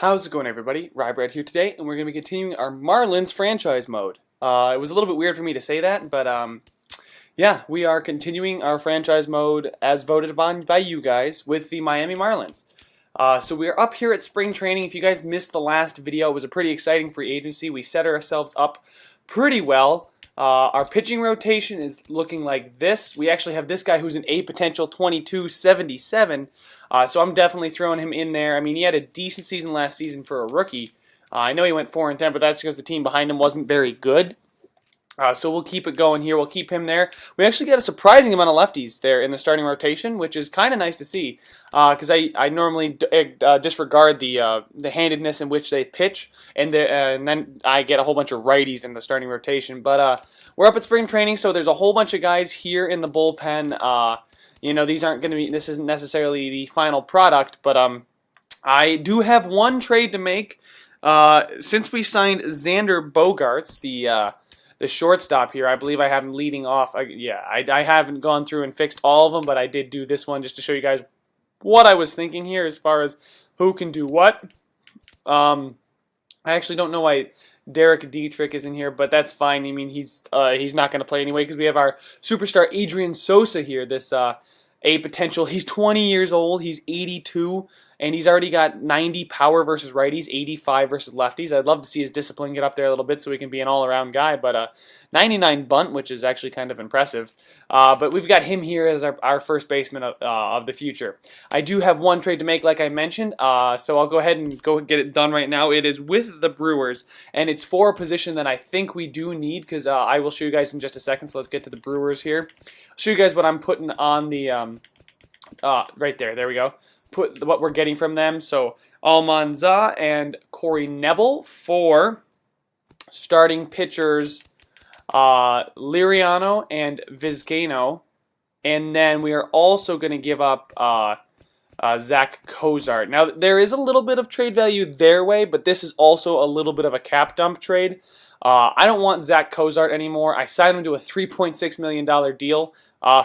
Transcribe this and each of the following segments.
How's it going, everybody? Rybread here today, and we're going to be continuing our Marlins franchise mode. It was a little bit weird for me to say that, but yeah, we are continuing our franchise mode as voted upon by you guys with the Miami Marlins. So we are up here at spring training. If you guys missed the last video, it was a pretty exciting free agency. We set ourselves up pretty well. Our pitching rotation is looking like this. We actually have this guy who's an A potential 2277. So I'm definitely throwing him in there. I mean, he had a decent season last season for a rookie. I know he went 4-10, but that's because the team behind him wasn't very good. So we'll keep it going here. We'll keep him there. We actually got a surprising amount of lefties there in the starting rotation, which is kind of nice to see. Because I normally disregard the handedness in which they pitch, and then I get a whole bunch of righties in the starting rotation. But we're up at spring training, so there's a whole bunch of guys here in the bullpen. You know, these aren't going to be. This isn't necessarily the final product, but I do have one trade to make. Since we signed Xander Bogaerts, the shortstop here, I believe I have him leading off. I haven't gone through and fixed all of them, but I did do this one just to show you guys what I was thinking here as far as who can do what. I actually don't know why Derek Dietrich is in here, but that's fine. I mean, he's not going to play anyway because we have our superstar Adrian Sosa here, this A potential. He's 20 years old. He's 82. And he's already got 90 power versus righties, 85 versus lefties. I'd love to see his discipline get up there a little bit so he can be an all-around guy. But 99 bunt, which is actually kind of impressive. But we've got him here as our first baseman of the future. I do have one trade to make, like I mentioned. So I'll go ahead and get it done right now. It is with the Brewers, and it's for a position that I think we do need because I will show you guys in just a second. So let's get to the Brewers here. I'll show you guys what I'm putting on the right there. There we go. Put what we're getting from them. So Almanza and Corey Nebel for starting pitchers Liriano and Vizcaino. And then we are also going to give up Zach Cozart. Now, there is a little bit of trade value their way, but this is also a little bit of a cap dump trade. I don't want Zach Cozart anymore. I signed him to a $3.6 million deal.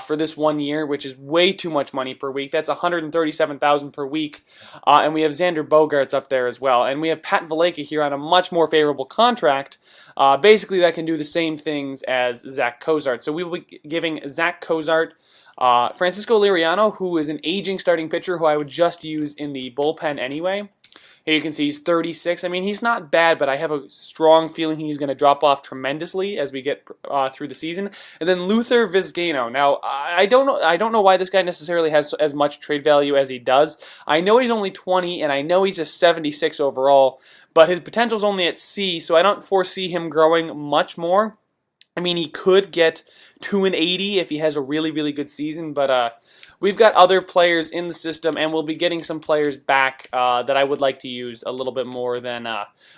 For this 1 year, which is way too much money per week. That's $137,000 per week. And we have Xander Bogaerts up there as well. And we have Pat Valaika here on a much more favorable contract. Basically, that can do the same things as Zach Cozart. So we will be giving Zach Cozart Francisco Liriano, who is an aging starting pitcher who I would just use in the bullpen anyway. Here you can see he's 36. I mean, he's not bad, but I have a strong feeling he's going to drop off tremendously as we get through the season. And then Luther Vizcaino. Now, I don't know why this guy necessarily has as much trade value as he does. I know he's only 20, and I know he's a 76 overall, but his potential's only at C, so I don't foresee him growing much more. I mean, he could get to an 80 if he has a really, really good season, but we've got other players in the system, and we'll be getting some players back that I would like to use a little bit more than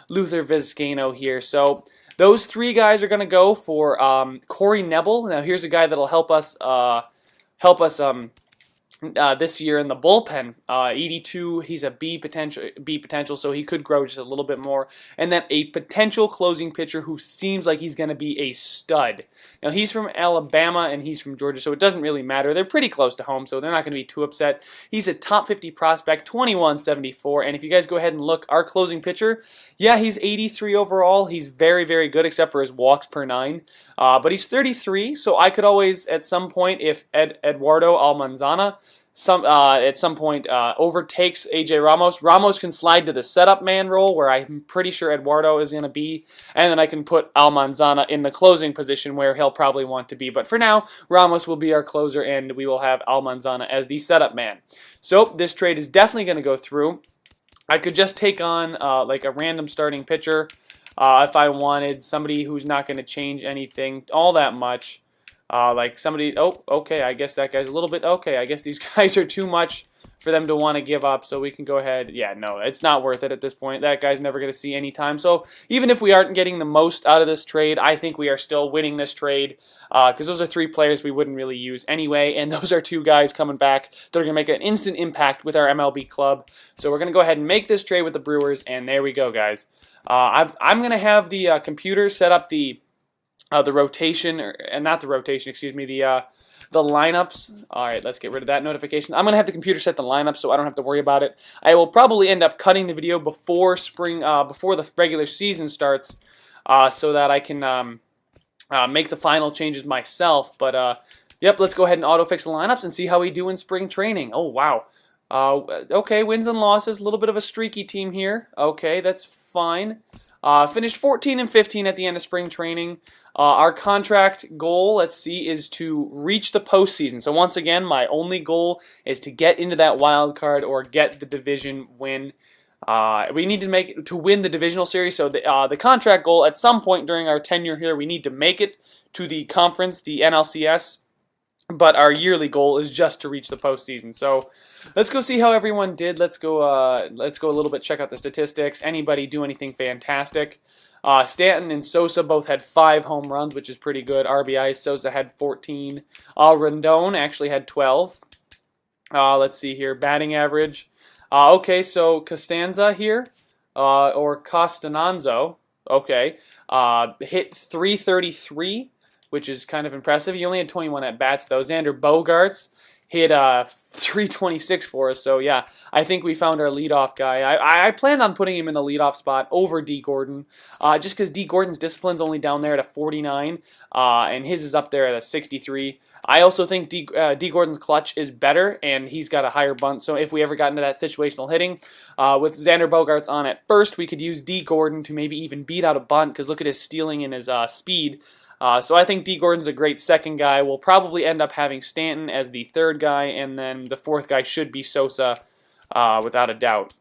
Luther Vizcaino here. So those three guys are going to go for Corey Nebel. Now, here's a guy that'll help us this year in the bullpen. 82, he's a B potential, so he could grow just a little bit more. And then a potential closing pitcher who seems like he's going to be a stud. Now, he's from Alabama and he's from Georgia, so it doesn't really matter. They're pretty close to home, so they're not going to be too upset. He's a top 50 prospect, 2174, and if you guys go ahead and look, our closing pitcher, yeah, he's 83 overall. He's very, very good except for his walks per 9. But he's 33, so I could always, at some point, if Eduardo Almanzana at some point overtakes AJ Ramos. Ramos can slide to the setup man role where I'm pretty sure Eduardo is going to be, and then I can put Almanzana in the closing position where he'll probably want to be. But for now, Ramos will be our closer, and we will have Almanzana as the setup man. So this trade is definitely going to go through. I could just take on like a random starting pitcher if I wanted somebody who's not going to change anything all that much. Like somebody, oh, okay, I guess that guy's a little bit, okay, I guess these guys are too much for them to want to give up, so we can go ahead, yeah, no, it's not worth it at this point. That guy's never going to see any time, so even if we aren't getting the most out of this trade, I think we are still winning this trade, because those are three players we wouldn't really use anyway, and those are two guys coming back that are going to make an instant impact with our MLB club, so we're going to go ahead and make this trade with the Brewers, and there we go, guys. I'm going to have the computer set up the rotation, and not the rotation, excuse me, the lineups. All right, let's get rid of that notification. I'm going to have the computer set the lineup so I don't have to worry about it. I will probably end up cutting the video before before the regular season starts so that I can make the final changes myself. But, yep, let's go ahead and auto-fix the lineups and see how we do in spring training. Oh, wow. Okay, wins and losses, a little bit of a streaky team here. Okay, that's fine. Finished 14 and 15 at the end of spring training. Our contract goal, let's see, is to reach the postseason. So once again, my only goal is to get into that wild card or get the division win. We need to win the divisional series. So the contract goal at some point during our tenure here, we need to make it to the conference, the NLCS. But our yearly goal is just to reach the postseason. So let's go see how everyone did. Let's go a little bit, check out the statistics. Anybody do anything fantastic? Stanton and Sosa both had 5 home runs, which is pretty good. RBIs, Sosa had 14. Rendon actually had 12. Let's see here, batting average. Okay, so Costanza here, or Costananzo, okay, hit .333. Which is kind of impressive. He only had 21 at-bats, though. Xander Bogaerts hit .326 for us. So, yeah, I think we found our leadoff guy. I planned on putting him in the leadoff spot over D. Gordon, just because D. Gordon's discipline's only down there at a 49, and his is up there at a 63. I also think D. Gordon's clutch is better, and he's got a higher bunt. So if we ever got into that situational hitting, with Xander Bogaerts on at first, we could use D. Gordon to maybe even beat out a bunt, because look at his stealing and his speed. So I think D. Gordon's a great second guy. We'll probably end up having Stanton as the third guy, and then the fourth guy should be Sosa, without a doubt.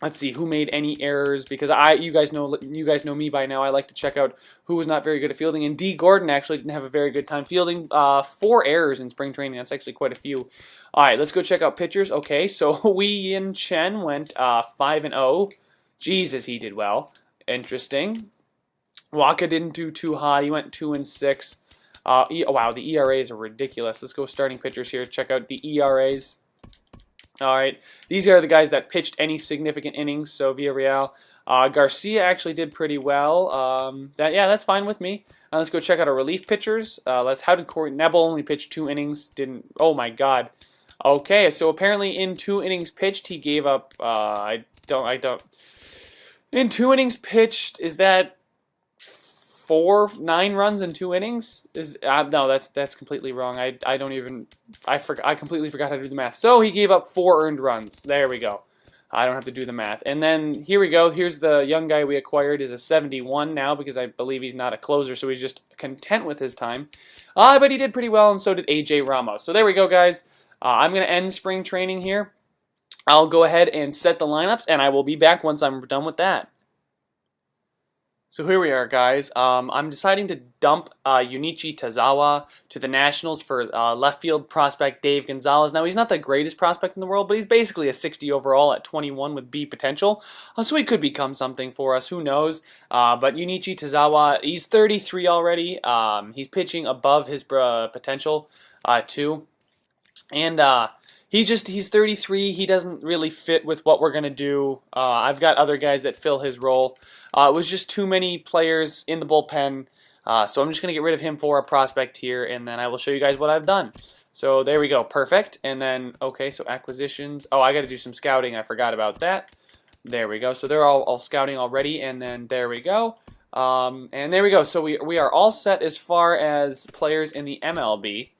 Let's see who made any errors, because you guys know me by now. I like to check out who was not very good at fielding, and D. Gordon actually didn't have a very good time fielding. 4 errors in spring training. That's actually quite a few. All right, let's go check out pitchers. Okay, so Wei Yin Chen went 5-0. Jesus, he did well. Interesting. Waka didn't do too hot. He went 2-6. Wow, the ERAs are ridiculous. Let's go starting pitchers here. Check out the ERAs. All right, these are the guys that pitched any significant innings. So Villarreal, Garcia actually did pretty well. That's fine with me. Let's go check out our relief pitchers. How did Corey Nebel only pitch 2 innings? Didn't. Oh my God. Okay, so apparently in 2 innings pitched, he gave up. In 2 innings pitched, is that 9 runs in 2 innings? No, that's completely wrong. I completely forgot how to do the math. So he gave up 4 earned runs. There we go. I don't have to do the math. And then here we go. Here's the young guy we acquired. Is a 71 now because I believe he's not a closer, so he's just content with his time. But he did pretty well, and so did AJ Ramos. So there we go, guys. I'm going to end spring training here. I'll go ahead and set the lineups, and I will be back once I'm done with that. So here we are, guys. I'm deciding to dump Junichi Tazawa to the Nationals for left field prospect Dave Gonzalez. Now, he's not the greatest prospect in the world, but he's basically a 60 overall at 21 with B potential. So he could become something for us. Who knows? But Junichi Tazawa, he's 33 already. He's pitching above his potential, too. And he's 33. He doesn't really fit with what we're going to do. I've got other guys that fill his role. It was just too many players in the bullpen, so I'm just going to get rid of him for a prospect here, and then I will show you guys what I've done. So there we go, perfect. And then, okay, so acquisitions. Oh, I got to do some scouting. I forgot about that. There we go. So they're all scouting already, and then there we go. And there we go. So we are all set as far as players in the MLB.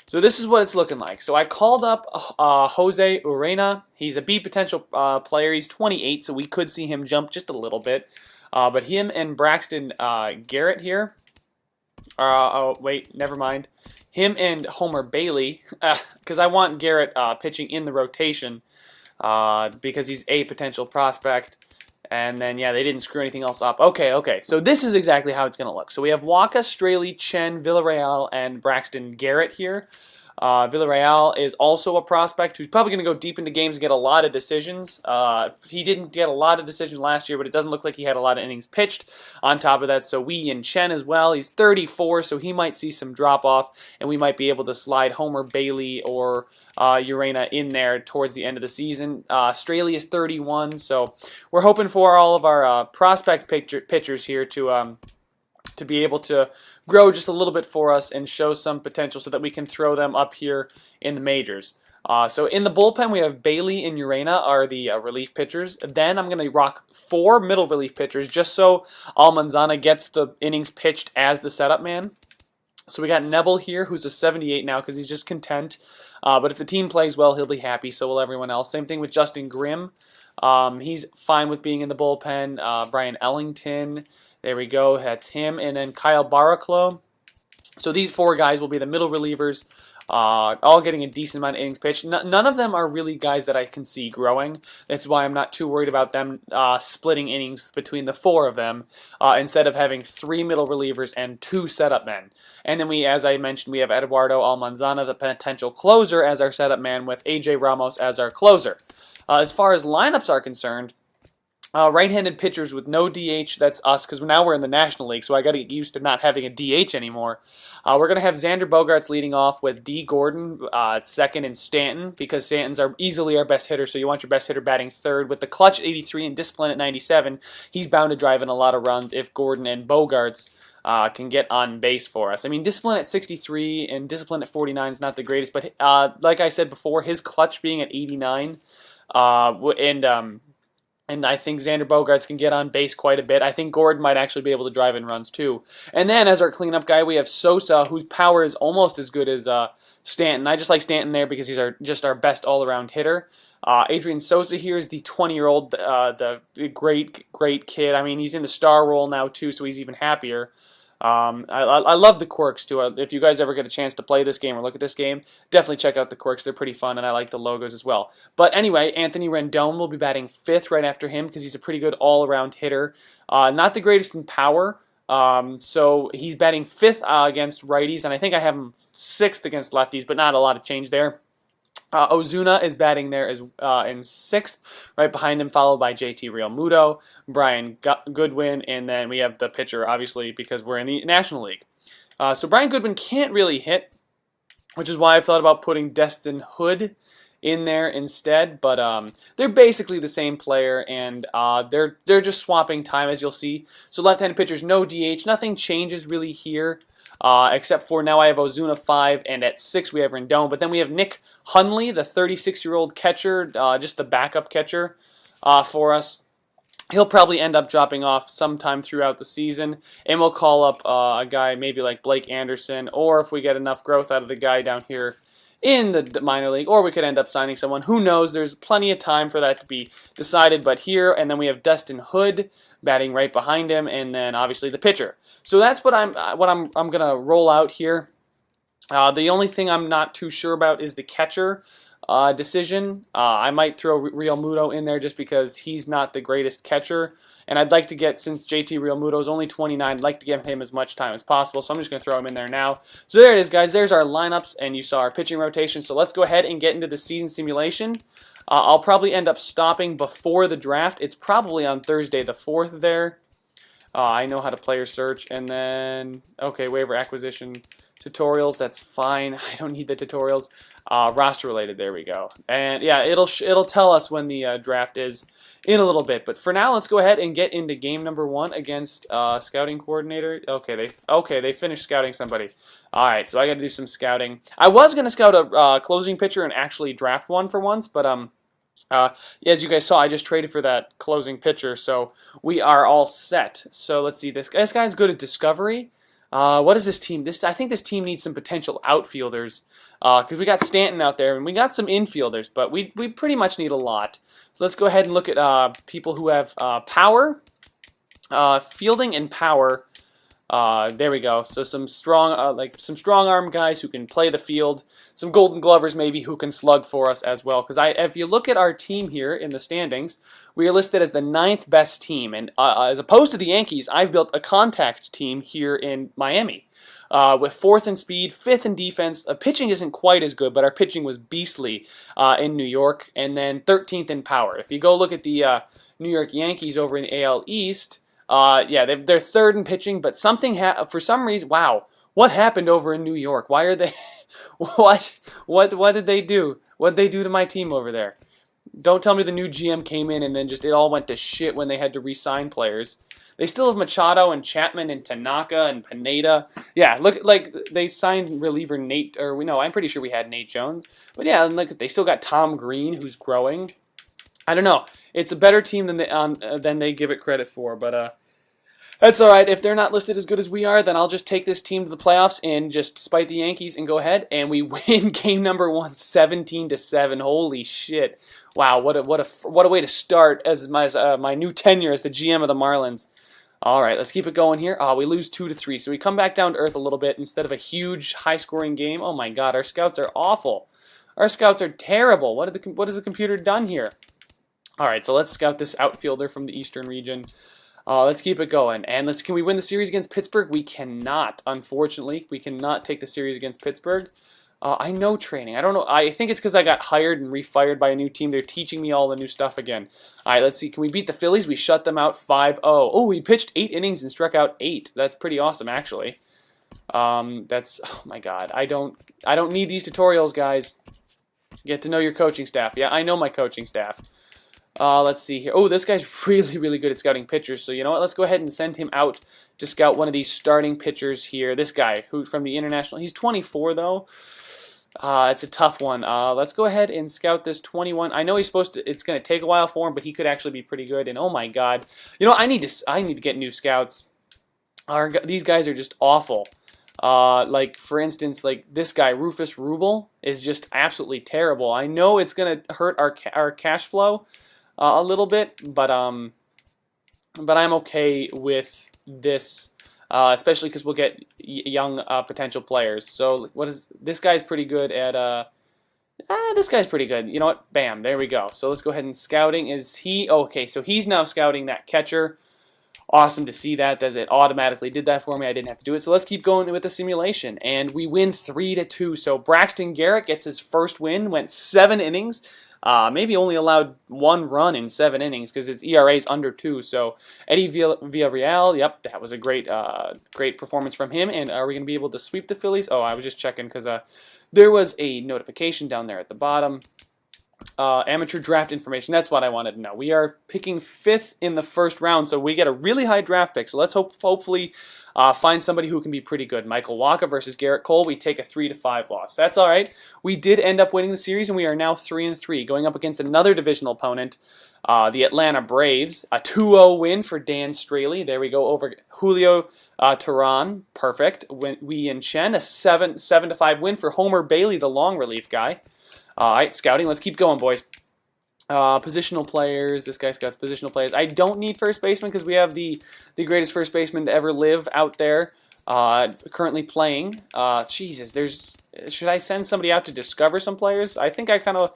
So this is what it's looking like. So I called up Jose Urena. He's a B potential player. He's 28, so we could see him jump just a little bit. But him and Braxton Garrett here. Oh, wait, never mind. Him and Homer Bailey, because I want Garrett pitching in the rotation because he's a potential prospect. And then, yeah, they didn't screw anything else up. Okay. So this is exactly how it's going to look. So we have Waka, Straley, Chen, Villarreal, and Braxton Garrett here. Villarreal is also a prospect who's probably going to go deep into games and get a lot of decisions. He didn't get a lot of decisions last year, but it doesn't look like he had a lot of innings pitched. On top of that, so Wei Yin Chen as well. He's 34, so he might see some drop-off, and we might be able to slide Homer Bailey or Urena in there towards the end of the season. Straley is 31, so we're hoping for all of our prospect pitchers here to to be able to grow just a little bit for us and show some potential so that we can throw them up here in the majors. So in the bullpen, we have Bailey and Urena are the relief pitchers. Then I'm going to rock 4 middle relief pitchers just so Almanzana gets the innings pitched as the setup man. So we got Nebel here, who's a 78 now because he's just content. But if the team plays well, he'll be happy. So will everyone else. Same thing with Justin Grimm. He's fine with being in the bullpen. Brian Ellington, there we go. That's him. And then Kyle Baraclough. So these 4 guys will be the middle relievers. All getting a decent amount of innings pitched. None of them are really guys that I can see growing. That's why I'm not too worried about them splitting innings between the 4 of them instead of having 3 middle relievers and 2 setup men. And then as I mentioned, we have Eduardo Almanzana, the potential closer, as our setup man with AJ Ramos as our closer. As far as lineups are concerned, right-handed pitchers with no DH, that's us, because now we're in the National League, so I got to get used to not having a DH anymore. We're going to have Xander Bogaerts leading off with D. Gordon at second and Stanton, because Stanton's easily our best hitter, so you want your best hitter batting third. With the clutch at 83 and discipline at 97, he's bound to drive in a lot of runs if Gordon and Bogaerts can get on base for us. I mean, discipline at 63 and discipline at 49 is not the greatest, but like I said before, his clutch being at 89 and I think Xander Bogaerts can get on base quite a bit. I think Gordon might actually be able to drive in runs too. And then as our cleanup guy, we have Sosa, whose power is almost as good as Stanton. I just like Stanton there because he's just our best all-around hitter. Adrian Sosa here is the 20-year-old, the great kid. I mean, he's in the star role now too, so he's even happier. I love the quirks too. If you guys ever get a chance to play this game or look at this game, definitely check out the quirks. They're pretty fun, and I like the logos as well. But anyway, Anthony Rendon will be batting 5th right after him because he's a pretty good all-around hitter. Not the greatest in power, so he's batting 5th against righties, and I think I have him 6th against lefties, but not a lot of change there. Ozuna is batting there in 6th, right behind him, followed by JT Realmuto, Brian Goodwin, and then we have the pitcher, obviously, because we're in the National League. So Brian Goodwin can't really hit, which is why I've thought about putting Destin Hood in there instead, but they're basically the same player, and they're just swapping time, as you'll see. So left-handed pitchers, no DH, nothing changes really here. Except for now I have Ozuna 5, and at 6 we have Rendon. But then we have Nick Hundley, the 36-year-old catcher, just the backup catcher for us. He'll probably end up dropping off sometime throughout the season, and we'll call up a guy maybe like Blake Anderson, or if we get enough growth out of the guy down here in the minor league, or we could end up signing someone. Who knows? There's plenty of time for that to be decided. But here, and then we have Destin Hood batting right behind him, and then obviously the pitcher. So that's what I'm gonna roll out here. The only thing I'm not too sure about is the catcher decision. I might throw Realmuto in there just because he's not the greatest catcher. And I'd like to get, since JT Realmuto is only 29, I'd like to give him as much time as possible. So I'm just going to throw him in there now. So there it is, guys. There's our lineups, and you saw our pitching rotation. So let's go ahead and get into the season simulation. I'll probably end up stopping before the draft. It's probably on Thursday the 4th there. I know how to player search. And then, okay, waiver acquisition tutorials. That's fine. I don't need the tutorials. Roster related. There we go. And yeah, it'll tell us when the draft is in a little bit. But for now, let's go ahead and get into game number 1 against scouting coordinator. Okay, they finished scouting somebody. All right, so I got to do some scouting. I was gonna scout a closing pitcher and actually draft one for once, but as you guys saw, I just traded for that closing pitcher, so we are all set. So let's see. This guy's good at discovery. What is this team? I think this team needs some potential outfielders because we got Stanton out there and we got some infielders, but we pretty much need a lot. So let's go ahead and look at people who have power, fielding, and power. There we go. So some strong arm guys who can play the field. Some Golden Glovers maybe who can slug for us as well. Because if you look at our team here in the standings, we are listed as the 9th best team. And as opposed to the Yankees, I've built a contact team here in Miami. With 4th in speed, 5th in defense. Pitching isn't quite as good, but our pitching was beastly in New York. And then 13th in power. If you go look at the New York Yankees over in the AL East, yeah, they're 3rd in pitching, but something for some reason, wow, what happened over in New York? Why are they, what did they do? What did they do to my team over there? Don't tell me the new GM came in and then just it all went to shit when they had to re-sign players. They still have Machado and Chapman and Tanaka and Pineda. Yeah, look, like they signed reliever Nate, or we know, I'm pretty sure we had Nate Jones. But yeah, and look, they still got Tom Green, who's growing. I don't know. It's a better team than they give it credit for, but that's all right. If they're not listed as good as we are, then I'll just take this team to the playoffs and just spite the Yankees and go ahead, and we win game number 1, 17-7. Holy shit! Wow, what a way to start as my new tenure as the GM of the Marlins. All right, let's keep it going here. Oh, we lose 2-3, so we come back down to earth a little bit instead of a huge high-scoring game. Oh my God, our scouts are awful. Our scouts are terrible. What has the computer done here? All right, so let's scout this outfielder from the Eastern region. Let's keep it going. And can we win the series against Pittsburgh? We cannot, unfortunately. We cannot take the series against Pittsburgh. I know training. I don't know. I think it's because I got hired and refired by a new team. They're teaching me all the new stuff again. All right, let's see. Can we beat the Phillies? We shut them out 5-0. Oh, we pitched 8 innings and struck out 8. That's pretty awesome, actually. Oh my God. I don't need these tutorials, guys. Get to know your coaching staff. Yeah, I know my coaching staff. Let's see here. Oh, this guy's really, really good at scouting pitchers. So you know what? Let's go ahead and send him out to scout one of these starting pitchers here. This guy, who from the international. He's 24 though. It's a tough one. Let's go ahead and scout this 21. I know he's supposed to. It's going to take a while for him, but he could actually be pretty good. And oh my God, you know I need to get new scouts. These guys are just awful. Like for instance, like this guy Rufus Rubel is just absolutely terrible. I know it's going to hurt our cash flow a little bit, but I'm okay with this, especially because we'll get young potential players. So this guy's pretty good at this guy's pretty good. You know what? Bam, there we go. So let's go ahead and scouting. Is he okay? So he's now scouting that catcher. Awesome to see that it automatically did that for me. I didn't have to do it. So let's keep going with the simulation, and we win 3-2. So Braxton Garrett gets his first win. Went 7 innings. Maybe only allowed 1 run in 7 innings because his ERA is under 2. So Eddie Villarreal, yep, that was a great performance from him. And are we going to be able to sweep the Phillies? Oh, I was just checking because there was a notification down there at the bottom. Amateur draft information. That's what I wanted to know. We are picking 5th in the first round, so we get a really high draft pick. So let's hopefully find somebody who can be pretty good. Michael Wacha versus Garrett Cole. We take a 3-5 loss. That's all right. We did end up winning the series, and we are now 3-3, going up against another divisional opponent, the Atlanta Braves. A 2-0 win for Dan Straley. There we go over Julio Teheran. Perfect. Wei Yin Chen. A 7-5 win for Homer Bailey, the long relief guy. All right, scouting. Let's keep going, boys. Positional players. This guy scouts positional players. I don't need first baseman because we have the greatest first baseman to ever live out there currently playing. Jesus, should I send somebody out to discover some players? I think I kind of...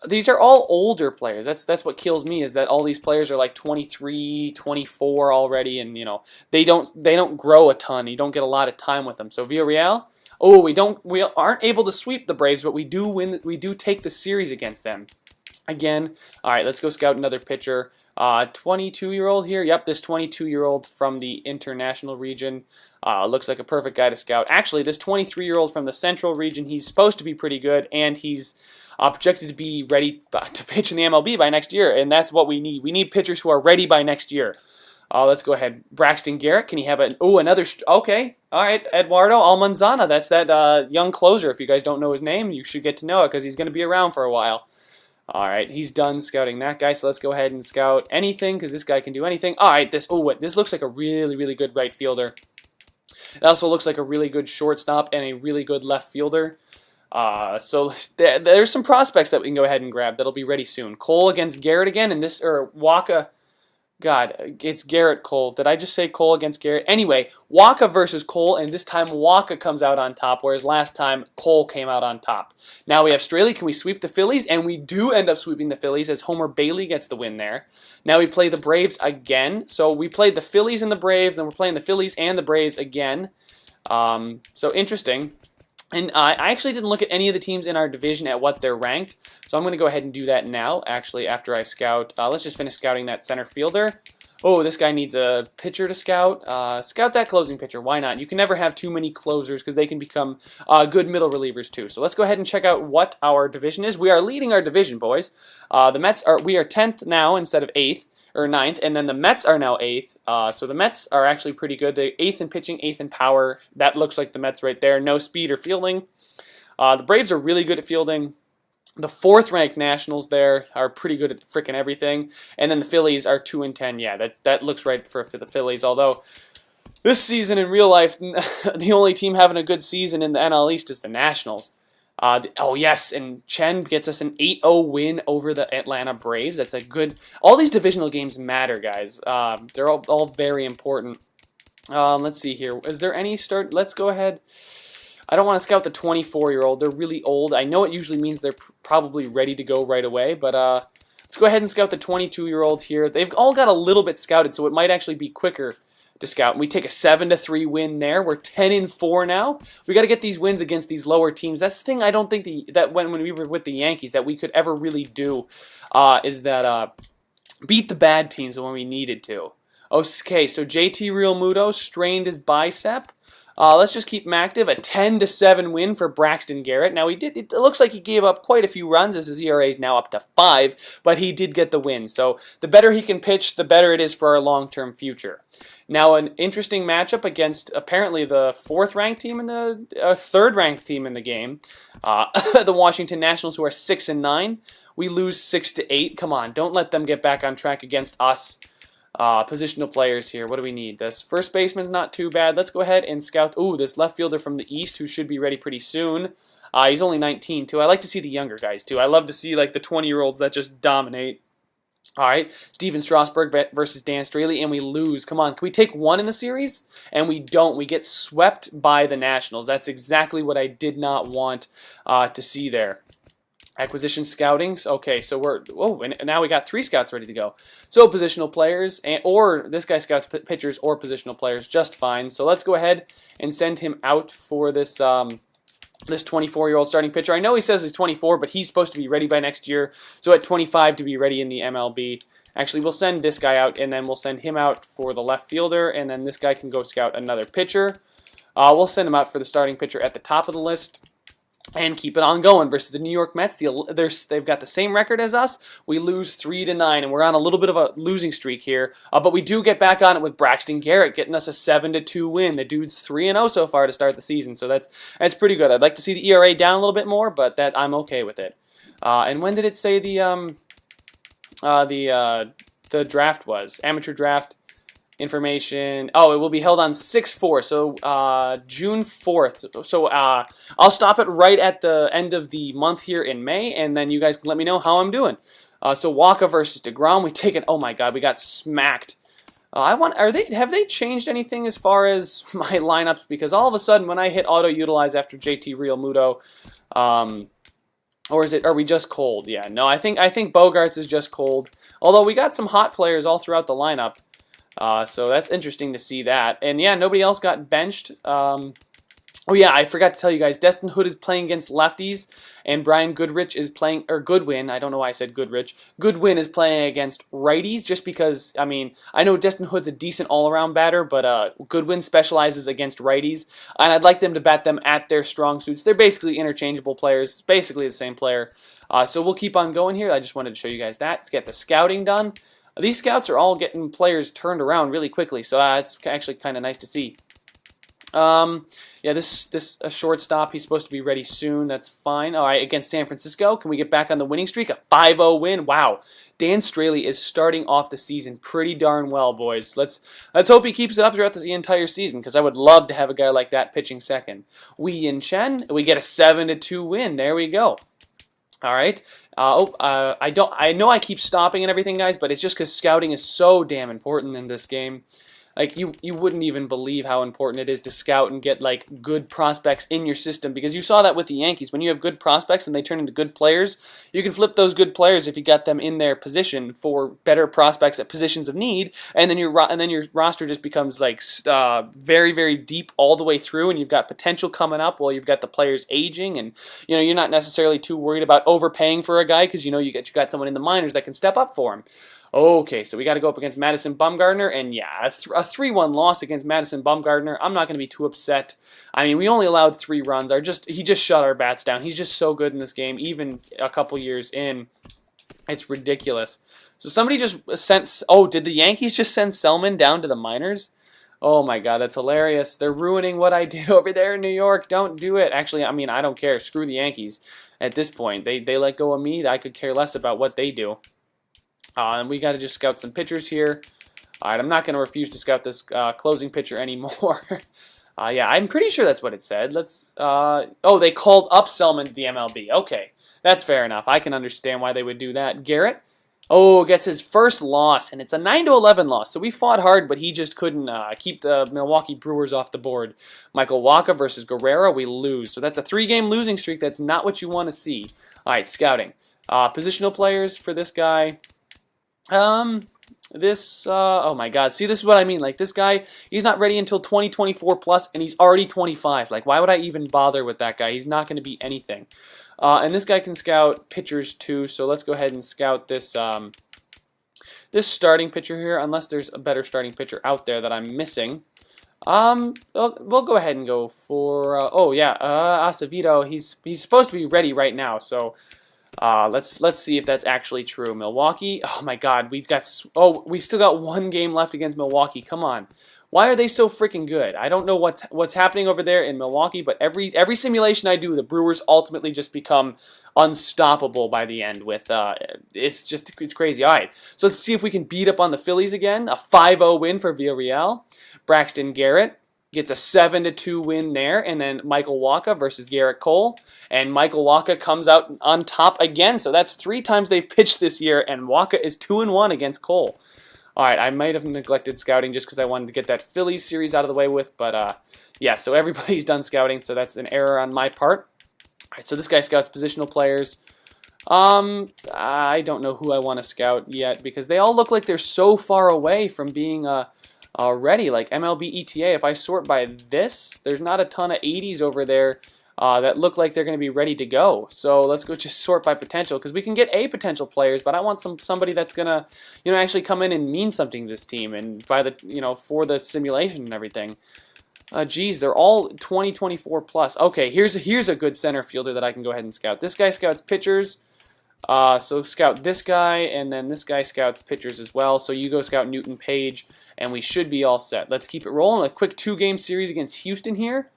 These are all older players. That's what kills me, is that all these players are like 23, 24 already, and you know they don't grow a ton. You don't get a lot of time with them. So Villarreal. Oh, we aren't able to sweep the Braves, but we do win. We do take the series against them. Again, all right, let's go scout another pitcher. 22-year-old here. Yep, this 22-year-old from the international region looks like a perfect guy to scout. Actually, this 23-year-old from the central region, he's supposed to be pretty good, and he's projected to be ready to pitch in the MLB by next year, and that's what we need. We need pitchers who are ready by next year. Let's go ahead. Braxton Garrett, can he have another... Okay, all right, Eduardo Almanzana. That's that young closer. If you guys don't know his name, you should get to know it because he's going to be around for a while. All right, he's done scouting that guy, so let's go ahead and scout anything because this guy can do anything. All right, this looks like a really, really good right fielder. It also looks like a really good shortstop and a really good left fielder. So there's some prospects that we can go ahead and grab that'll be ready soon. Cole against Garrett again, and Wacha. God, it's Garrett Cole. Did I just say Cole against Garrett? Anyway, Wacha versus Cole, and this time Wacha comes out on top, whereas last time Cole came out on top. Now we have Straley. Can we sweep the Phillies? And we do end up sweeping the Phillies as Homer Bailey gets the win there. Now we play the Braves again. So we played the Phillies and the Braves, then we're playing the Phillies and the Braves again. So interesting. And I actually didn't look at any of the teams in our division at what they're ranked, so I'm going to go ahead and do that now, actually, after I scout. Let's just finish scouting that center fielder. Oh, this guy needs a pitcher to scout. Scout that closing pitcher. Why not? You can never have too many closers because they can become good middle relievers too. So let's go ahead and check out what our division is. We are leading our division, boys. We are 10th now instead of 8th. or ninth, and then the Mets are now 8th. So the Mets are actually pretty good. They're 8th in pitching, 8th in power. That looks like the Mets right there. No speed or fielding. The Braves are really good at fielding. The 4th-ranked Nationals there are pretty good at frickin' everything. And then the Phillies are 2-10. Yeah, that looks right for the Phillies. Although this season in real life, the only team having a good season in the NL East is the Nationals. Oh, yes, and Chen gets us an 8-0 win over the Atlanta Braves. That's a good... All these divisional games matter, guys. They're all very important. Let's see here. Is there any start? Let's go ahead. I don't want to scout the 24-year-old. They're really old. I know it usually means they're probably ready to go right away, but let's go ahead and scout the 22-year-old here. They've all got a little bit scouted, so it might actually be quicker to scout. We take a 7-3 win there. We're 10-4 now. We got to get these wins against these lower teams. That's the thing I don't think that when we were with the Yankees that we could ever really do is that beat the bad teams when we needed to. Okay, so JT Realmuto strained his bicep. Let's just keep him active. A 10-7 win for Braxton Garrett. Now it looks like he gave up quite a few runs as his ERA is now up to 5, but he did get the win. So the better he can pitch, the better it is for our long-term future. Now an interesting matchup against apparently the 4th-ranked team in the 3rd-ranked team in the game, the Washington Nationals, who are 6-9. We lose 6-8. Come on, don't let them get back on track against us. Positional players here. What do we need? This first baseman's not too bad. Let's go ahead and scout. Ooh, this left fielder from the East who should be ready pretty soon. He's only 19 too. I like to see the younger guys too. I love to see like the 20-year-olds that just dominate. All right, Steven Strasburg versus Dan Straley, and we lose. Come on, can we take one in the series? And we don't. We get swept by the Nationals. That's exactly what I did not want to see there. Acquisition scouting. Okay, so and now we got 3 scouts ready to go. So positional players, or this guy scouts pitchers or positional players just fine. So let's go ahead and send him out for this this 24-year-old starting pitcher. I know he says he's 24, but he's supposed to be ready by next year. So at 25 to be ready in the MLB. Actually, we'll send this guy out, and then we'll send him out for the left fielder, and then this guy can go scout another pitcher. We'll send him out for the starting pitcher at the top of the list. And keep it on going versus the New York Mets. They've got the same record as us. We lose 3-9, and we're on a little bit of a losing streak here. But we do get back on it with Braxton Garrett getting us a 7-2 win. The dude's 3-0 so far to start the season, so that's pretty good. I'd like to see the ERA down a little bit more, but I'm okay with it. And when did it say the draft was? Amateur draft. Information. Oh, it will be held on 6/4, so June 4th. So I'll stop it right at the end of the month here in May, and then you guys can let me know how I'm doing. So Waka versus DeGrom, we take it. Oh my God, we got smacked. Have they changed anything as far as my lineups? Because all of a sudden, when I hit auto utilize after JT Realmuto, or are we just cold? Yeah, no, I think Bogarts is just cold. Although we got some hot players all throughout the lineup. So that's interesting to see that. And yeah, nobody else got benched. Oh yeah, I forgot to tell you guys, Destin Hood is playing against lefties, and Brian Goodrich is playing, or Goodwin, I don't know why I said Goodrich. Goodwin is playing against righties, just because, I mean, I know Destin Hood's a decent all-around batter, but Goodwin specializes against righties, and I'd like them to bat them at their strong suits. They're basically interchangeable players, basically the same player. So we'll keep on going here. I just wanted to show you guys that. Let's get the scouting done. These scouts are all getting players turned around really quickly, so it's actually kind of nice to see. Yeah, this a shortstop. He's supposed to be ready soon. That's fine. All right, against San Francisco, can we get back on the winning streak? A 5-0 win. Wow, Dan Straley is starting off the season pretty darn well, boys. Let's hope he keeps it up throughout the entire season, because I would love to have a guy like that pitching second. Wei Yin Chen, we get a 7-2 win. There we go. All right. I know I keep stopping and everything, guys, but it's just because scouting is so damn important in this game. Like, you wouldn't even believe how important it is to scout and get, like, good prospects in your system, because you saw that with the Yankees. When you have good prospects and they turn into good players, you can flip those good players if you got them in their position for better prospects at positions of need, and then your roster just becomes, like, very, very deep all the way through, and you've got potential coming up while you've got the players aging, and, you know, you're not necessarily too worried about overpaying for a guy, because, you know, you got someone in the minors that can step up for him. Okay, so we got to go up against Madison Bumgarner, and yeah, a 3-1 loss against Madison Bumgarner. I'm not going to be too upset. I mean, we only allowed 3 runs. He just shut our bats down. He's just so good in this game, even a couple years in. It's ridiculous. So somebody just sent. Oh, did the Yankees just send Selman down to the minors? Oh my God, that's hilarious. They're ruining what I did over there in New York. Don't do it. Actually, I mean, I don't care. Screw the Yankees at this point. They let go of me. I could care less about what they do. And we got to just scout some pitchers here. All right, I'm not going to refuse to scout this closing pitcher anymore. Yeah, I'm pretty sure that's what it said. Let's. Oh, they called up Selman to the MLB. Okay, that's fair enough. I can understand why they would do that. Garrett. Oh, gets his first loss, and it's a 9-11 loss. So we fought hard, but he just couldn't keep the Milwaukee Brewers off the board. Michael Wacha versus Guerrero, we lose. So that's a 3-game losing streak. That's not what you want to see. All right, scouting. Positional players for this guy. Oh my God. See, this is what I mean. Like, this guy, he's not ready until 2024 plus, and he's already 25. Like, why would I even bother with that guy? He's not going to be anything. And this guy can scout pitchers too, so let's go ahead and scout this this starting pitcher here, unless there's a better starting pitcher out there that I'm missing. We'll go ahead and go for, oh yeah, Acevedo. He's supposed to be ready right now, so let's see if that's actually true. Milwaukee, oh my God, we still got 1 game left against Milwaukee. Come on. Why are they so freaking good? I don't know what's happening over there in Milwaukee, but every simulation I do, the Brewers ultimately just become unstoppable by the end. With it's crazy. All right, so let's see if we can beat up on the Phillies again. A 5-0 win for Villarreal. Braxton Garrett gets a 7-2 win there, and then Michael Wacha versus Garrett Cole, and Michael Wacha comes out on top again. So that's 3 times they've pitched this year, and Wacha is 2-1 against Cole. All right, I might have neglected scouting just because I wanted to get that Phillies series out of the way with, but yeah, so everybody's done scouting, so that's an error on my part. All right, so this guy scouts positional players. I don't know who I want to scout yet because they all look like they're so far away from being ready. Like MLB ETA, if I sort by this, there's not a ton of 80s over there that look like they're going to be ready to go. So let's go just sort by potential because we can get A potential players, but I want somebody that's going to, actually come in and mean something to this team and by the, for the simulation and everything. Geez, they're all 2024 plus. Okay, here's a good center fielder that I can go ahead and scout. This guy scouts pitchers. So scout this guy, and then this guy scouts pitchers as well. So you go scout Newton Page, and we should be all set. Let's keep it rolling. A quick 2-game series against Houston here.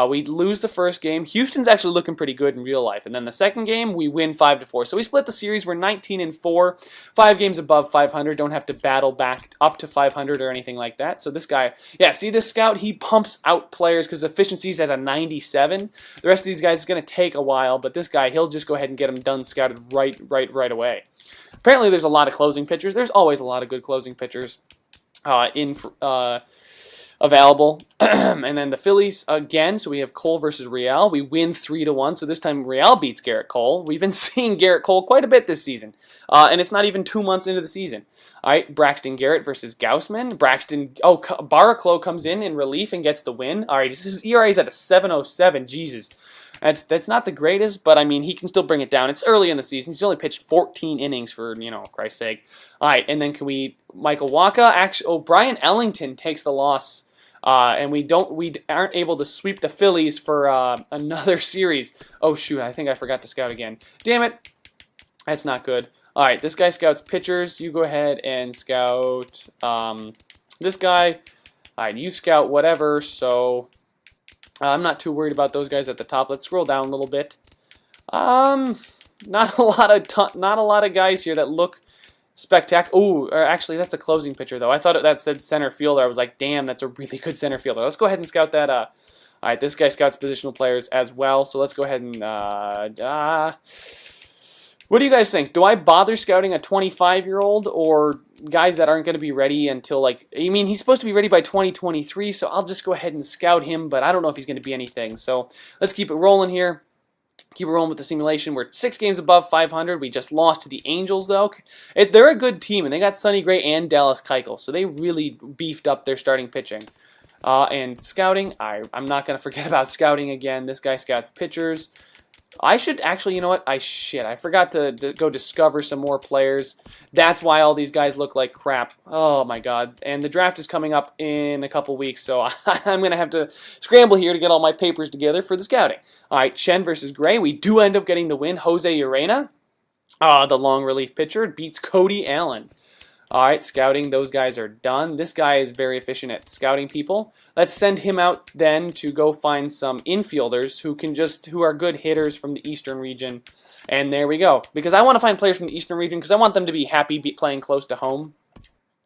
We lose the first game. Houston's actually looking pretty good in real life. And then the second game, we win 5-4. So we split the series. We're 19-4, 5 games above 500. Don't have to battle back up to 500 or anything like that. So this guy, yeah, see this scout? He pumps out players because efficiency's at a 97. The rest of these guys is going to take a while, but this guy, he'll just go ahead and get them done scouted right away. Apparently, there's a lot of closing pitchers. There's always a lot of good closing pitchers available. And then the Phillies again, so we have Cole versus Real. We win 3-1, so this time Real beats Garrett Cole. We've been seeing Garrett Cole quite a bit this season, and it's not even 2 months into the season. All right, Braxton Garrett versus Gaussman. Baraclough comes in relief and gets the win. All right, his ERA is at a 7.07. Jesus. That's not the greatest, but I mean, he can still bring it down. It's early in the season. He's only pitched 14 innings for, Christ's sake. All right, and then Michael Wacha, Brian Ellington takes the loss. And we aren't able to sweep the Phillies for another series. Oh shoot, I think I forgot to scout again. Damn it. That's not good. All right, this guy scouts pitchers. You go ahead and scout this guy. All right, you scout whatever. So I'm not too worried about those guys at the top. Let's scroll down a little bit. Not a lot of guys here that look spectacular. Ooh, actually, that's a closing pitcher, though. I thought that said center fielder. I was like, damn, that's a really good center fielder. Let's go ahead and scout that. All right, this guy scouts positional players as well, so let's go ahead and... what do you guys think? Do I bother scouting a 25-year-old or guys that aren't going to be ready until, he's supposed to be ready by 2023, so I'll just go ahead and scout him, but I don't know if he's going to be anything. So let's keep it rolling here. Keep it rolling with the simulation. We're 6 games above 500. We just lost to the Angels, though. They're a good team, and they got Sonny Gray and Dallas Keuchel, so they really beefed up their starting pitching. And scouting, I'm not going to forget about scouting again. This guy scouts pitchers. I should actually, you know what? I forgot to go discover some more players. That's why all these guys look like crap. Oh my God. And the draft is coming up in a couple weeks, so I'm going to have to scramble here to get all my papers together for the scouting. All right, Chen versus Gray. We do end up getting the win. Jose Urena. The long relief pitcher beats Cody Allen. All right, scouting, those guys are done. This guy is very efficient at scouting people. Let's send him out then to go find some infielders who are good hitters from the Eastern region. And there we go. Because I want to find players from the Eastern region because I want them to be happy playing close to home.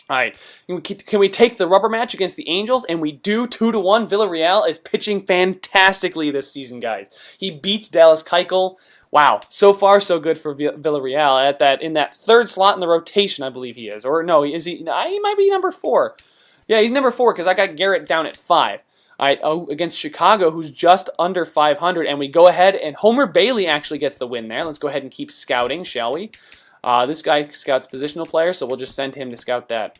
All right, can we take the rubber match against the Angels? And we do 2-1. Villarreal is pitching fantastically this season, guys. He beats Dallas Keuchel. Wow, so far so good for Villarreal in that third slot in the rotation, I believe he is. Or no, is he? He might be number 4. Yeah, he's number 4 because I got Garrett down at 5. All right, against Chicago, who's just under 500, and we go ahead and Homer Bailey actually gets the win there. Let's go ahead and keep scouting, shall we? This guy scouts positional players, so we'll just send him to scout that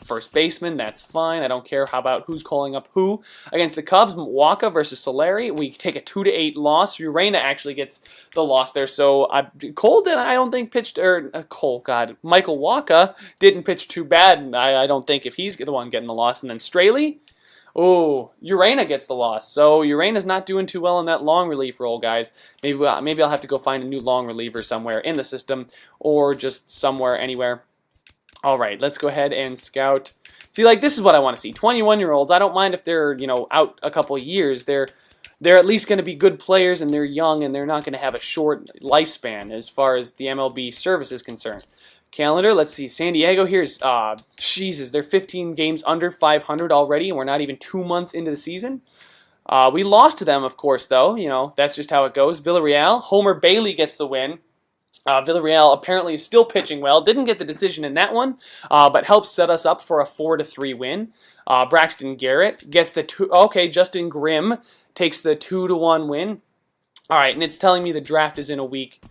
first baseman. That's fine. I don't care about who's calling up who. Against the Cubs, Waka versus Solari. We take a 2-8 loss. Urena actually gets the loss there. So Cole did. I don't think pitched Michael Waka didn't pitch too bad. I don't think if he's the one getting the loss. And then Straley. Oh, Urena gets the loss. So Urena's not doing too well in that long relief role, guys. Maybe I'll have to go find a new long reliever somewhere in the system or just somewhere, anywhere. All right, let's go ahead and scout. See, like, this is what I want to see. 21-year-olds, I don't mind if they're, out a couple of years. They're at least going to be good players, and they're young, and they're not going to have a short lifespan as far as the MLB service is concerned. Calendar, let's see. San Diego here's, Jesus, they're 15 games under 500 already, and we're not even 2 months into the season. We lost to them, of course, though. That's just how it goes. Villarreal, Homer Bailey gets the win. Villarreal apparently is still pitching well. Didn't get the decision in that one, but helps set us up for a 4-3 win. Braxton Garrett gets the 2. Okay, Justin Grimm takes the 2-1 win. All right, and it's telling me the draft is in a week.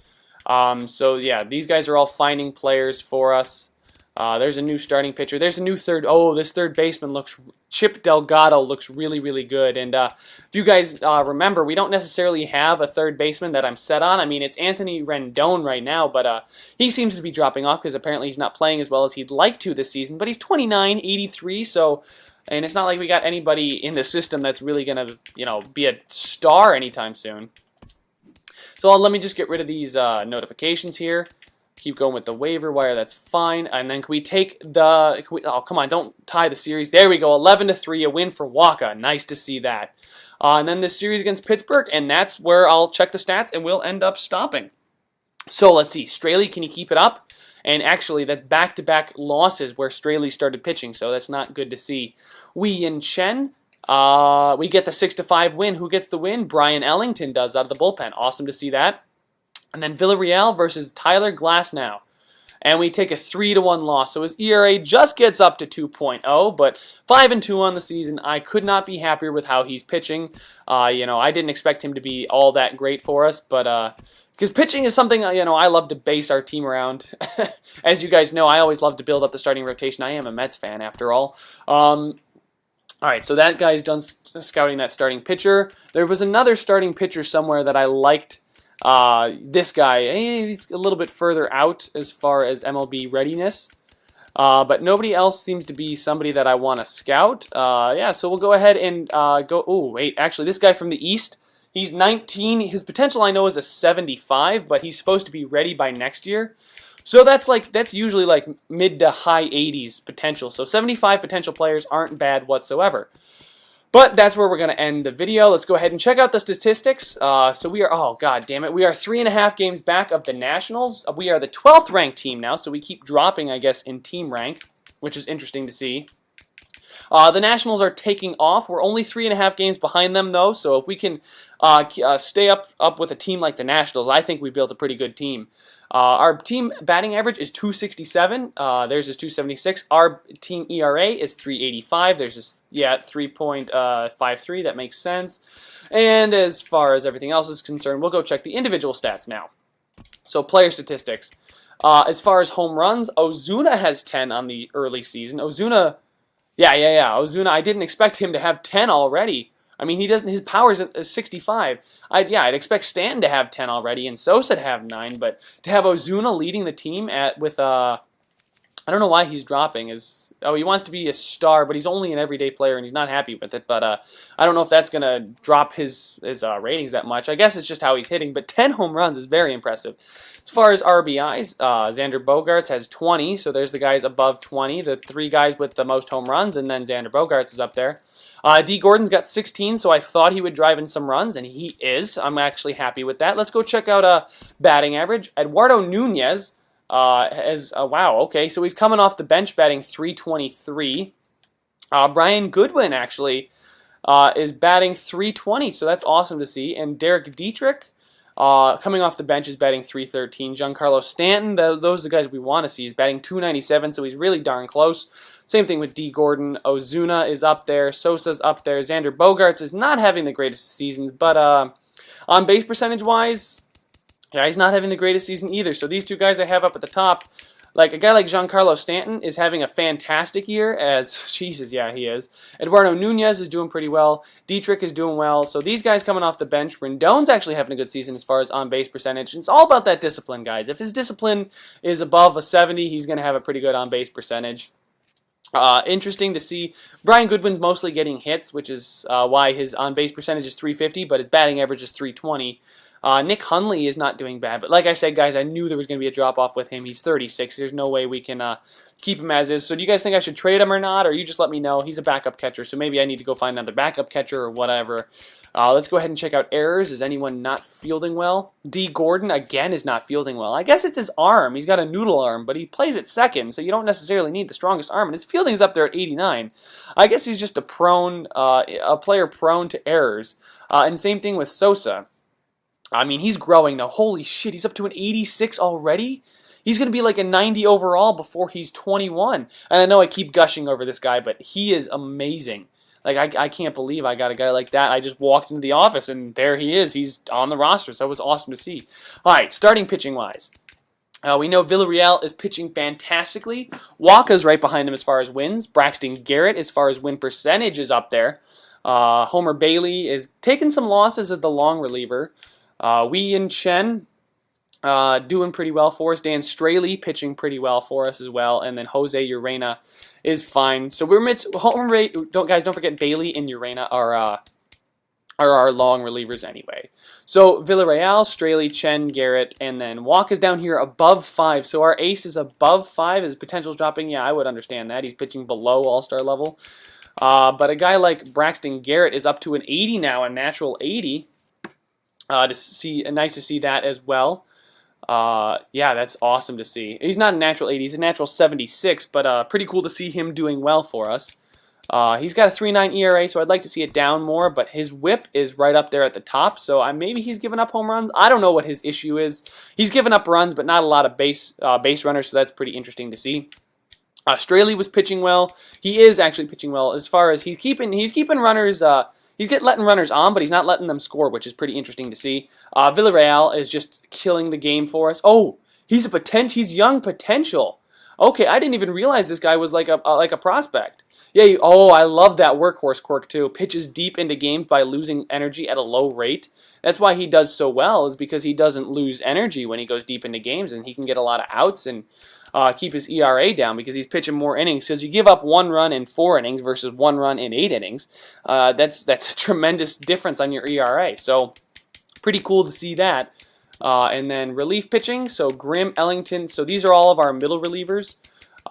So yeah, these guys are all finding players for us. There's a new starting pitcher. There's a new third. Oh, this third baseman Chip Delgado looks really, really good. And if you guys remember, we don't necessarily have a third baseman that I'm set on. I mean, it's Anthony Rendon right now, but he seems to be dropping off because apparently he's not playing as well as he'd like to this season. But he's 29, 83, so... And it's not like we got anybody in the system that's really going to, be a star anytime soon. So let me just get rid of these notifications here. Keep going with the waiver wire, that's fine. And then can we take the... oh, come on, don't tie the series. There we go, 11-3, a win for Waka. Nice to see that. And then the series against Pittsburgh, and that's where I'll check the stats, and we'll end up stopping. So let's see, Straley, can he keep it up? And actually, that's back-to-back losses where Straley started pitching, so that's not good to see. Wei Yin Chen, we get the 6-5 win. Who gets the win? Brian Ellington does out of the bullpen. Awesome to see that. And then Villarreal versus Tyler Glasnow. And we take a 3-1 loss. So his ERA just gets up to 2.0, but 5-2 on the season. I could not be happier with how he's pitching. I didn't expect him to be all that great for us, but because pitching is something I love to base our team around. As you guys know, I always love to build up the starting rotation. I am a Mets fan after all. All right, so that guy's done scouting that starting pitcher. There was another starting pitcher somewhere that I liked. This guy, he's a little bit further out as far as MLB readiness, but nobody else seems to be somebody that I want to scout. Yeah, so we'll go ahead and go. Oh, wait, actually, this guy from the East, he's 19. His potential I know is a 75, but he's supposed to be ready by next year. So that's usually like mid to high 80s potential. So 75 potential players aren't bad whatsoever. But that's where we're going to end the video. Let's go ahead and check out the statistics. So we are, oh god damn it, we are 3.5 games back of the Nationals. We are the 12th ranked team now, so we keep dropping, I guess, in team rank, which is interesting to see. The Nationals are taking off. We're only 3.5 games behind them, though, so if we can stay up with a team like the Nationals, I think we built a pretty good team. Our team batting average is 267. Theirs is 276. Our team ERA is 385. There's just 3.53. That makes sense. And as far as everything else is concerned, we'll go check the individual stats now. So player statistics. As far as home runs, Ozuna has 10 on the early season. Ozuna, Ozuna, I didn't expect him to have 10 already. I mean, he doesn't. His power is 65. I'd expect Stanton to have 10 already, and Sosa to have 9. But to have Ozuna leading the team with I don't know why he's dropping. He wants to be a star, but he's only an everyday player, and he's not happy with it. But I don't know if that's going to drop his ratings that much. I guess it's just how he's hitting, but 10 home runs is very impressive. As far as RBIs, Xander Bogaerts has 20, so there's the guys above 20, the 3 guys with the most home runs, and then Xander Bogaerts is up there. D. Gordon's got 16, so I thought he would drive in some runs, and he is. I'm actually happy with that. Let's go check out batting average. Eduardo Nunez wow, okay, so he's coming off the bench batting .323. Brian Goodwin actually is batting .320, so that's awesome to see. And Derek Dietrich coming off the bench is batting .313. Giancarlo Stanton, those are the guys we want to see. He's batting .297, so he's really darn close. Same thing with D. Gordon. Ozuna is up there. Sosa's up there. Xander Bogaerts is not having the greatest seasons, but on base percentage-wise, yeah, he's not having the greatest season either. So these 2 guys I have up at the top, like a guy like Giancarlo Stanton is having a fantastic year Jesus, yeah, he is. Eduardo Nunez is doing pretty well. Dietrich is doing well. So these guys coming off the bench, Rendon's actually having a good season as far as on-base percentage. It's all about that discipline, guys. If his discipline is above a 70, he's going to have a pretty good on-base percentage. Interesting to see. Brian Goodwin's mostly getting hits, which is why his on-base percentage is .350, but his batting average is .320. Nick Hundley is not doing bad, but like I said, guys, I knew there was going to be a drop-off with him. He's 36. There's no way we can keep him as is. So do you guys think I should trade him or not, or you just let me know? He's a backup catcher, so maybe I need to go find another backup catcher or whatever. Let's go ahead and check out errors. Is anyone not fielding well? D. Gordon, again, is not fielding well. I guess it's his arm. He's got a noodle arm, but he plays at second, so you don't necessarily need the strongest arm, and his fielding's up there at 89. I guess he's just a player prone to errors. And same thing with Sosa. I mean, he's growing, though. Holy shit, he's up to an 86 already? He's going to be like a 90 overall before he's 21. And I know I keep gushing over this guy, but he is amazing. Like, I can't believe I got a guy like that. I just walked into the office, and there he is. He's on the roster, so it was awesome to see. All right, starting pitching-wise. We know Villarreal is pitching fantastically. Walker's right behind him as far as wins. Braxton Garrett, as far as win percentage, is up there. Homer Bailey is taking some losses as the long reliever. Wei Yin Chen doing pretty well for us. Dan Straley pitching pretty well for us as well. And then Jose Urena is fine. So guys, don't forget Bailey and Urena are our long relievers anyway. So Villarreal, Straley, Chen, Garrett, and then Walk is down here above 5. So our ace is above 5. His potential's dropping. Yeah, I would understand that. He's pitching below all-star level. But a guy like Braxton Garrett is up to an 80 now, a natural 80. Nice to see that as well. Yeah, that's awesome to see. He's not a natural 80, he's a natural 76, but pretty cool to see him doing well for us. He's got a 3.9 ERA, so I'd like to see it down more, but his whip is right up there at the top, so maybe he's giving up home runs. I don't know what his issue is. He's given up runs, but not a lot of base runners, so that's pretty interesting to see. Straley was pitching well. He is actually pitching well as far as he's keeping runners. He's letting runners on, but he's not letting them score, which is pretty interesting to see. Villarreal is just killing the game for us. Oh, he's young potential. Okay, I didn't even realize this guy was like a prospect. Yeah. I love that workhorse quirk too. Pitches deep into games by losing energy at a low rate. That's why he does so well, is because he doesn't lose energy when he goes deep into games, and he can get a lot of outs and keep his ERA down because he's pitching more innings. Because you give up 1 run in 4 innings versus 1 run in 8 innings. That's a tremendous difference on your ERA. So pretty cool to see that. And then relief pitching. So Grimm, Ellington. So these are all of our middle relievers.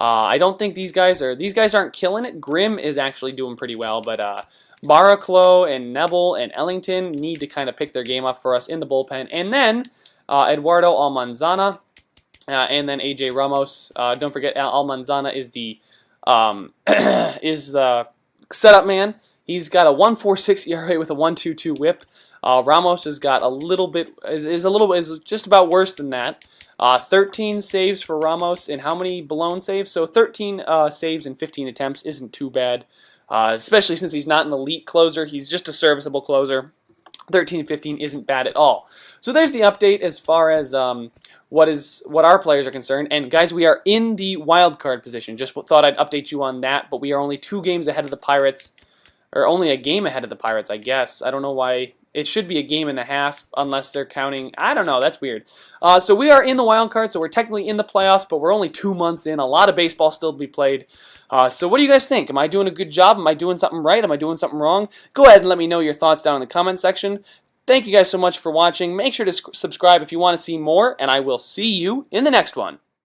I don't think these guys aren't killing it. Grimm is actually doing pretty well, but Baraclough and Nebel and Ellington need to kind of pick their game up for us in the bullpen. And then Eduardo Almanzana. And then AJ Ramos. Don't forget, Almanzana is the setup man. He's got a 1.46 ERA with a 1.22 WHIP. Ramos has got a little bit is just about worse than that. 13 saves for Ramos, and how many blown saves? So 13 saves in 15 attempts isn't too bad, especially since he's not an elite closer. He's just a serviceable closer. 13-15 isn't bad at all. So there's the update as far as what our players are concerned. And guys, we are in the wild card position. Just thought I'd update you on that. But we are only 2 games ahead of the Pirates, or only a game ahead of the Pirates, I guess. I don't know why It should be a game and a half unless they're counting. I don't know. That's weird. So we are in the wild card, so we're technically in the playoffs, but we're only 2 months in. A lot of baseball still to be played. So what do you guys think? Am I doing a good job? Am I doing something right? Am I doing something wrong? Go ahead and let me know your thoughts down in the comment section. Thank you guys so much for watching. Make sure to subscribe if you want to see more, and I will see you in the next one.